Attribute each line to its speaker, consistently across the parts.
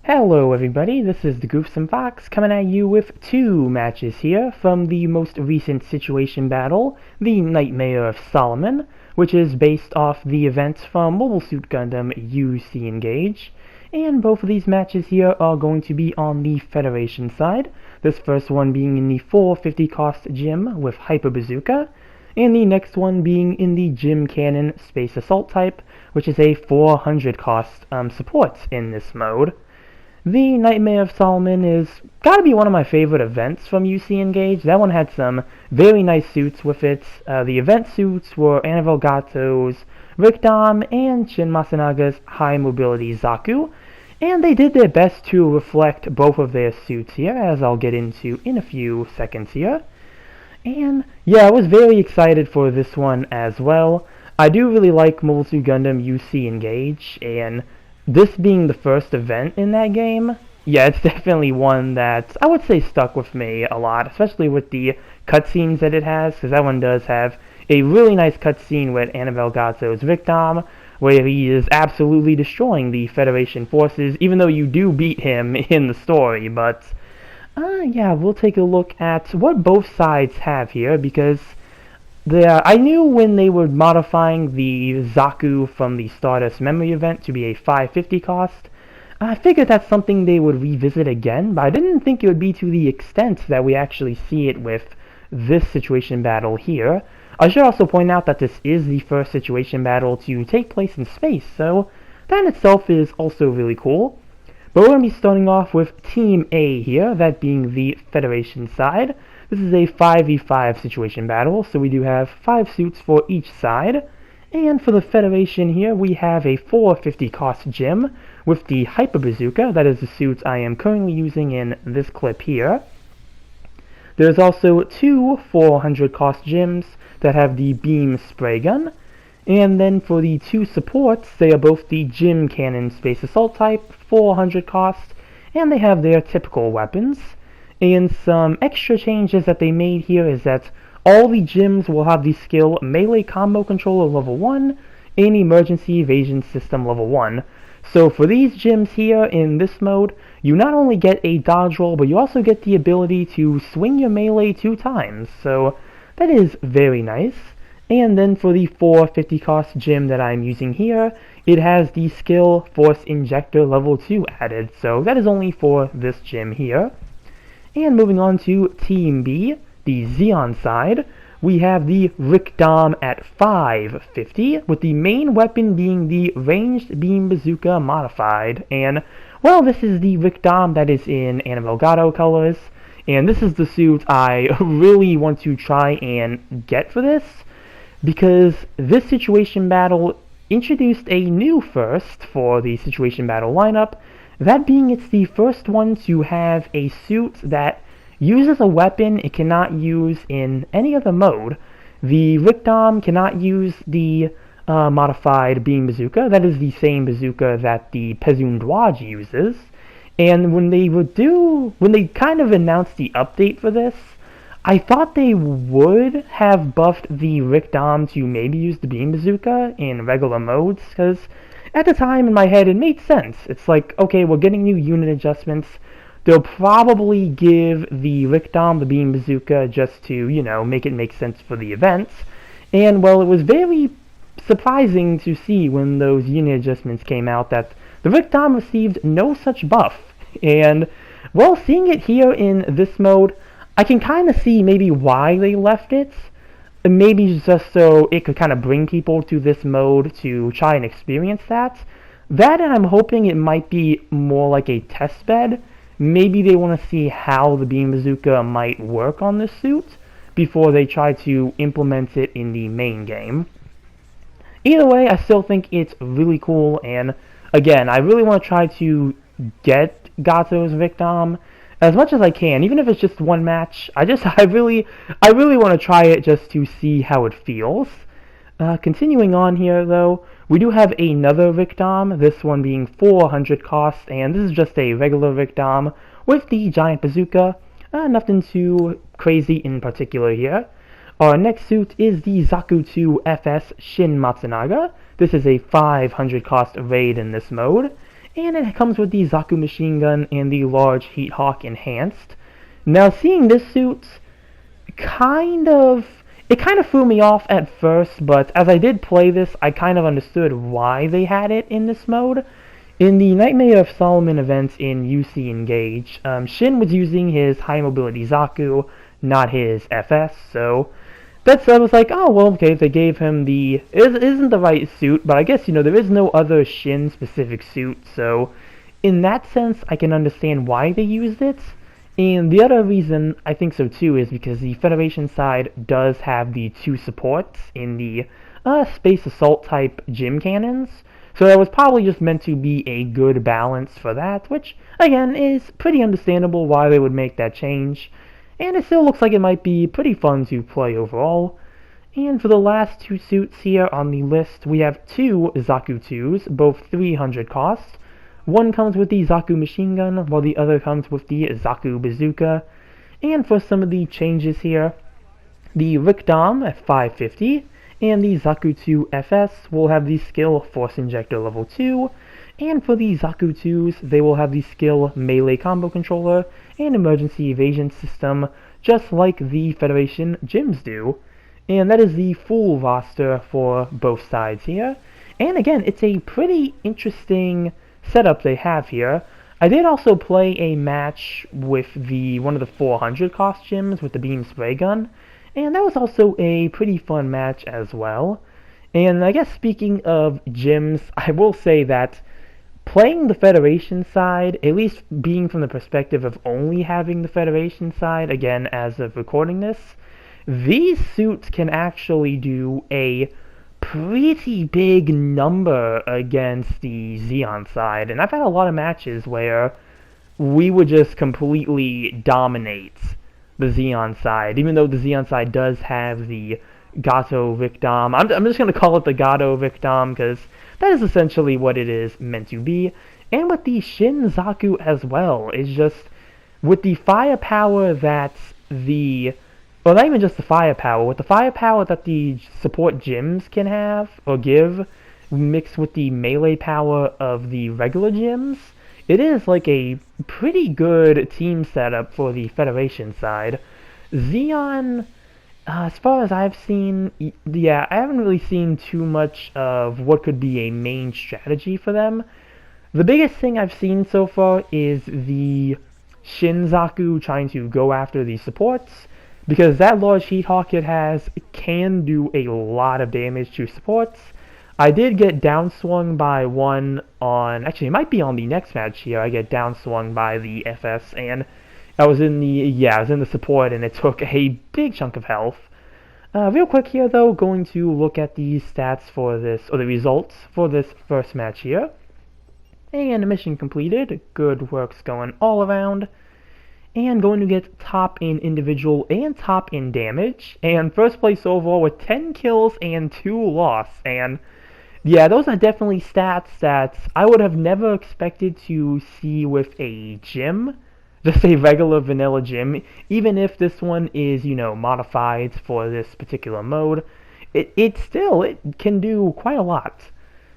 Speaker 1: Hello everybody, this is the Goofsome Fox coming at you with two matches here from the most recent situation battle, the Nightmare of Solomon, which is based off the events from Mobile Suit Gundam UC Engage. And both of these matches here are going to be on the Federation side, this first one being in the 450 cost gym with Hyper Bazooka, and the next one being in the Gym Cannon Space Assault type, which is a 400 cost support in this mode. The Nightmare of Solomon is gotta be one of my favorite events from UC Engage. That one had some very nice suits with it. The event suits were Annabelle Gato's Rikdom and Shin Masunaga's High Mobility Zaku, and they did their best to reflect both of their suits here, as I'll get into in a few seconds here. And yeah, I was very excited for this one as well. I do really like Mobile Suit Gundam UC Engage, and this being the first event in that game, yeah, it's definitely one that I would say stuck with me a lot, especially with the cutscenes that it has, because that one does have a really nice cutscene with Annabelle Gato's Rikdom, where he is absolutely destroying the Federation forces, even though you do beat him in the story. But yeah, we'll take a look at what both sides have here, because I knew when they were modifying the Zaku from the Stardust Memory event to be a 550 cost, I figured that's something they would revisit again, but I didn't think it would be to the extent that we actually see it with this situation battle here. I should also point out that this is the first situation battle to take place in space, so that in itself is also really cool. But we're going to be starting off with Team A here, that being the Federation side. This is a 5v5 situation battle, so we do have 5 suits for each side. And for the Federation here, we have a 450 cost gym with the Hyper Bazooka. That is the suit I am currently using in this clip here. There's also 2 400 cost gyms that have the Beam Spray Gun. And then for the 2 supports, they are both the Gym Cannon Space Assault type, 400 cost, and they have their typical weapons. And some extra changes that they made here is that all the gyms will have the skill Melee Combo Controller level 1 and Emergency Evasion System level 1. So for these gyms here in this mode, you not only get a dodge roll, but you also get the ability to swing your melee 2 times. So that is very nice. And then for the 450 cost gym that I'm using here, it has the skill Force Injector level 2 added. So that is only for this gym here. And moving on to Team B, the Zeon side, we have the Rikdom at 550, with the main weapon being the Ranged Beam Bazooka modified. And, well, this is the Rikdom that is in Annabelle Gato colors, and this is the suit I really want to try and get for this, because this situation battle introduced a new first for the situation battle lineup, that being it's the first one to have a suit that uses a weapon it cannot use in any other mode. The Rikdom cannot use the modified Beam Bazooka. That is the same bazooka that the Pezun Dwaj uses. And when they kind of announced the update for this, I thought they would have buffed the Rikdom to maybe use the Beam Bazooka in regular modes, because at the time in my head it made sense. It's like, okay, we're getting new unit adjustments. They'll probably give the Rikdom the Beam Bazooka just to, make it make sense for the events. And, well, it was very surprising to see when those unit adjustments came out that the Rikdom received no such buff. And, well, seeing it here in this mode, I can kind of see maybe why they left it. Maybe just so it could kind of bring people to this mode to try and experience that. That, and I'm hoping it might be more like a test bed. Maybe they want to see how the Beam Bazooka might work on this suit before they try to implement it in the main game. Either way, I still think it's really cool, and again, I really want to try to get Gato's Rikdom as much as I can, even if it's just one match. I really want to try it just to see how it feels. Continuing on here, though, we do have another Rikdom, this one being 400 cost, and this is just a regular Rikdom with the giant bazooka. Nothing too crazy in particular here. Our next suit is the Zaku 2 FS Shin Matsunaga. This is a 500 cost raid in this mode. and it comes with the Zaku machine gun and the large Heat Hawk enhanced. Now, seeing this suit, kind of it kind of threw me off at first, but as I did play this, I kind of understood why they had it in this mode. In the Nightmare of Solomon events in UC Engage, Shin was using his high mobility Zaku, not his FS, so that's I was like, oh well, okay, if they gave him the it isn't the right suit, but I guess there is no other Shin specific suit, so in that sense I can understand why they used it. And the other reason I think so too is because the Federation side does have the two supports in the Space Assault type gym cannons, so that was probably just meant to be a good balance for that, which again is pretty understandable why they would make that change, and it still looks like it might be pretty fun to play overall. And for the last two suits here on the list, we have two Zaku 2s, both 300 cost. One comes with the Zaku machine gun, while the other comes with the Zaku bazooka. And for some of the changes here, the Gundam at 550 and the Zaku 2 FS will have the skill Force Injector level 2, and for the Zaku 2s, they will have the skill Melee Combo Controller and Emergency Evasion System, just like the Federation gyms do. And that is the full roster for both sides here. And again, it's a pretty interesting setup they have here. I did also play a match with one of the 400 cost gyms with the beam spray gun, and that was also a pretty fun match as well. And I guess speaking of gyms, I will say that playing the Federation side, at least being from the perspective of only having the Federation side, again as of recording this, these suits can actually do a pretty big number against the Zeon side, and I've had a lot of matches where we would just completely dominate the Zeon side, even though the Zeon side does have the Gato Vicdom. I'm just going to call it the Gato Vicdom, because that is essentially what it is meant to be. And with the Shin Zaku as well, it's just, with the firepower that well, not even just the firepower, with the firepower that the support gyms can have, or give, mixed with the melee power of the regular gyms, it is like a pretty good team setup for the Federation side. Zeon, as far as I've seen, yeah, I haven't really seen too much of what could be a main strategy for them. The biggest thing I've seen so far is the Shin Zaku trying to go after the supports, because that large Heat Hawk it has can do a lot of damage to supports. I did get downswung by one on, actually it might be on the next match here, I get downswung by the FS, and I was in the support, and it took a big chunk of health. Real quick here though, going to look at the stats for this, or the results for this first match here. And mission completed, good works going all around. And going to get top in individual and top in damage, and first place overall with 10 kills and 2 loss. And yeah, those are definitely stats that I would have never expected to see with a gym, just a regular vanilla gym. Even if this one is, modified for this particular mode, it still can do quite a lot.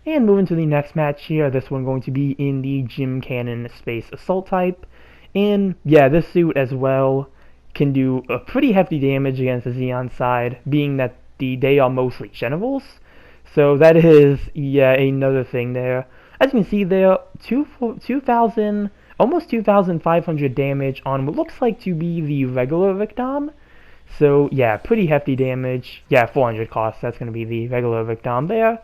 Speaker 1: And moving to the next match here, this one going to be in the Gym Cannon Space Assault type. And yeah, this suit as well can do a pretty hefty damage against the Zeon side, being that they are mostly generals. So that is, yeah, another thing there. As you can see there, 2,000, almost 2,500 damage on what looks like to be the regular Vicdom. So yeah, pretty hefty damage. Yeah, 400 cost, that's going to be the regular Vicdom there.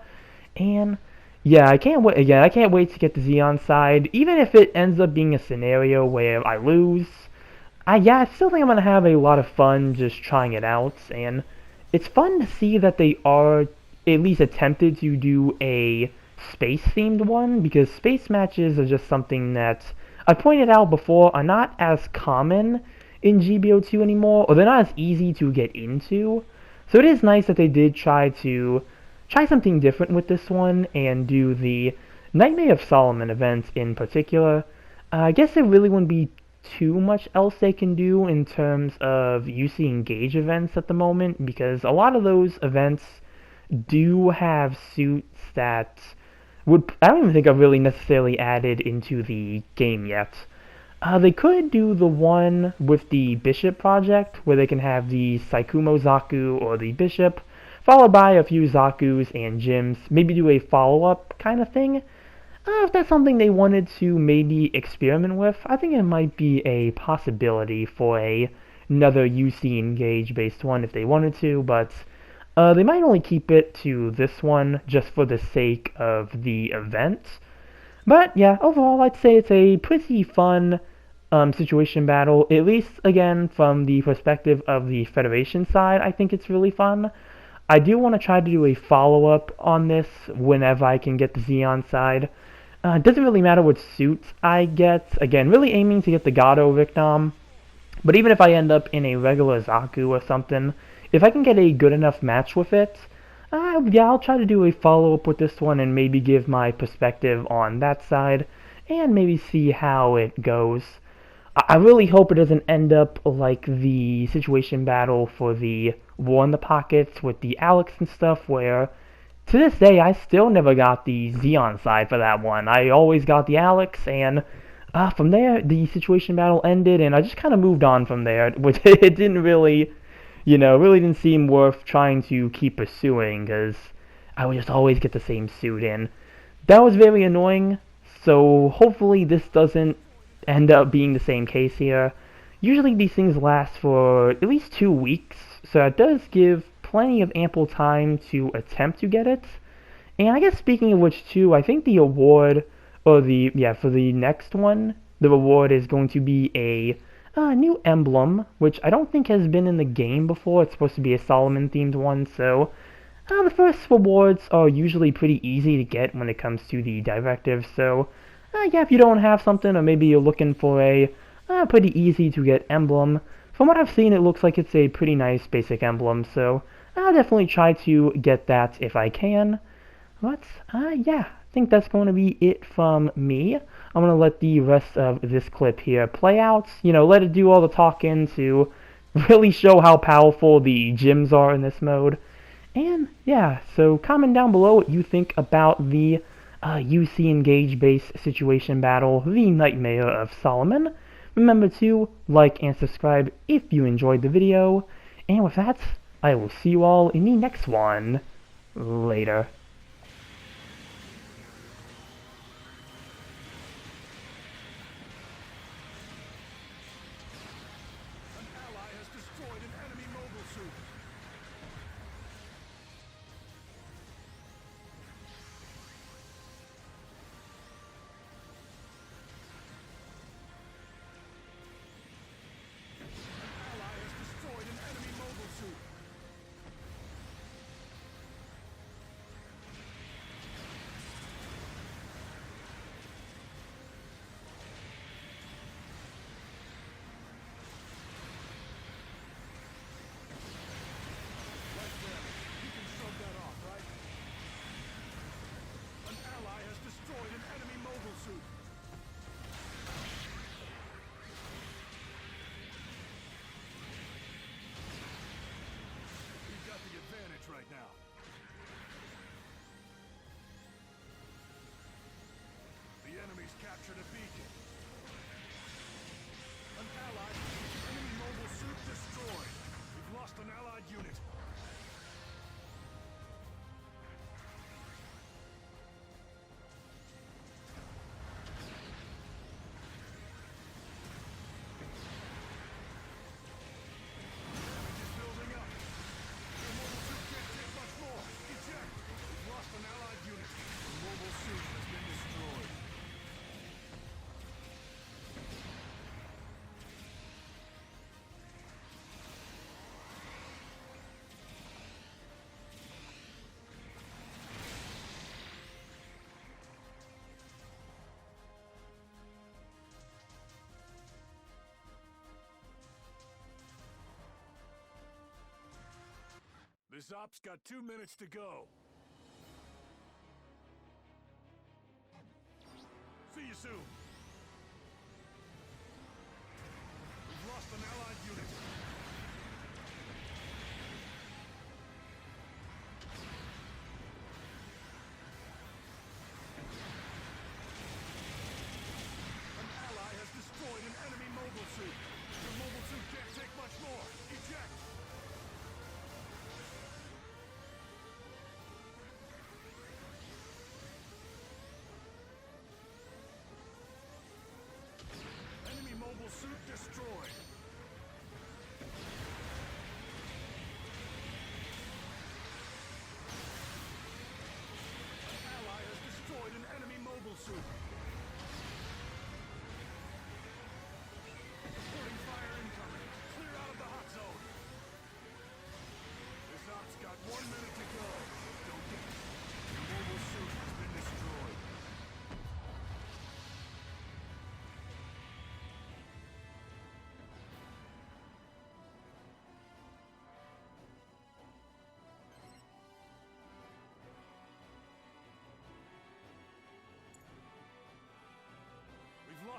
Speaker 1: And yeah, I can't wait to get the Zeon side, even if it ends up being a scenario where I lose. I still think I'm going to have a lot of fun just trying it out, and it's fun to see that they are at least attempted to do a space-themed one, because space matches are just something that I pointed out before are not as common in GBO2 anymore, or they're not as easy to get into. So it is nice that they did try something different with this one and do the Nightmare of Solomon events in particular. I guess there really wouldn't be too much else they can do in terms of UC Engage events at the moment, because a lot of those events do have suits that I don't even think are really necessarily added into the game yet. They could do the one with the Bishop project, where they can have the Saikumo Zaku or the Bishop, followed by a few Zakus and Jims, maybe do a follow-up kind of thing. If that's something they wanted to maybe experiment with, I think it might be a possibility for another UC Engage based one if they wanted to, but they might only keep it to this one just for the sake of the event. But yeah, overall I'd say it's a pretty fun situation battle, at least again from the perspective of the Federation side. I think it's really fun. I do want to try to do a follow-up on this whenever I can get the Xeon side. It doesn't really matter what suit I get. Again, really aiming to get the Gado Victom. But even if I end up in a regular Zaku or something, if I can get a good enough match with it, yeah, I'll try to do a follow-up with this one and maybe give my perspective on that side, and maybe see how it goes. I really hope it doesn't end up like the situation battle for the War in the Pockets with the Alex and stuff, where to this day I still never got the Xeon side for that one. I always got the Alex, and from there the situation battle ended, and I just kind of moved on from there, which it didn't really, really didn't seem worth trying to keep pursuing, because I would just always get the same suit in. That was very annoying, so hopefully this doesn't end up being the same case here. Usually these things last for at least 2 weeks, so it does give plenty of ample time to attempt to get it. And I guess speaking of which too, I think the award, or for the next one, the reward is going to be a new emblem, which I don't think has been in the game before. It's supposed to be a Solomon themed one, so the first rewards are usually pretty easy to get when it comes to the directive, so yeah, if you don't have something, or maybe you're looking for a pretty easy to get emblem, from what I've seen it looks like it's a pretty nice basic emblem, so I'll definitely try to get that if I can. But yeah, I think that's going to be it from me. I'm going to let the rest of this clip here play out, let it do all the talking to really show how powerful the gyms are in this mode. And yeah, so comment down below what you think about the UC Engage based situation battle, the Nightmare of Solomon. Remember to like and subscribe if you enjoyed the video. And with that, I will see you all in the next one. Later.
Speaker 2: Captured a beacon. An allied enemy mobile suit destroyed. We've lost an allied unit. Damage is building up. The mobile suit can't take much more. Eject. We've lost an allied unit. The mobile suit has been destroyed. This op's got 2 minutes to go. See you soon. We've lost an allied unit.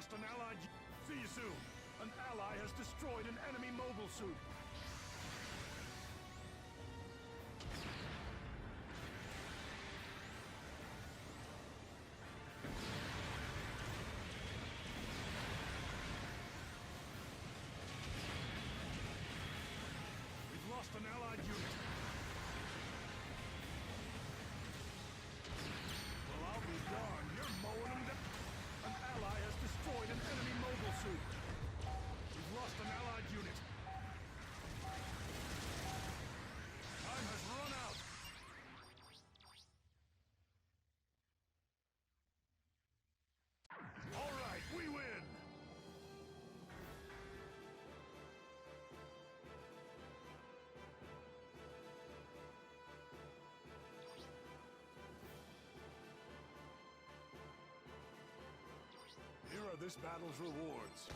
Speaker 2: lost an allied... See you soon. An ally has destroyed an enemy mobile suit. We've lost an allied unit. Well, I'll be darned. You're mowing them down. An ally has destroyed an enemy mobile suit. We've lost an allied unit. Time has run out. All right, we win. Here are this battle's rewards.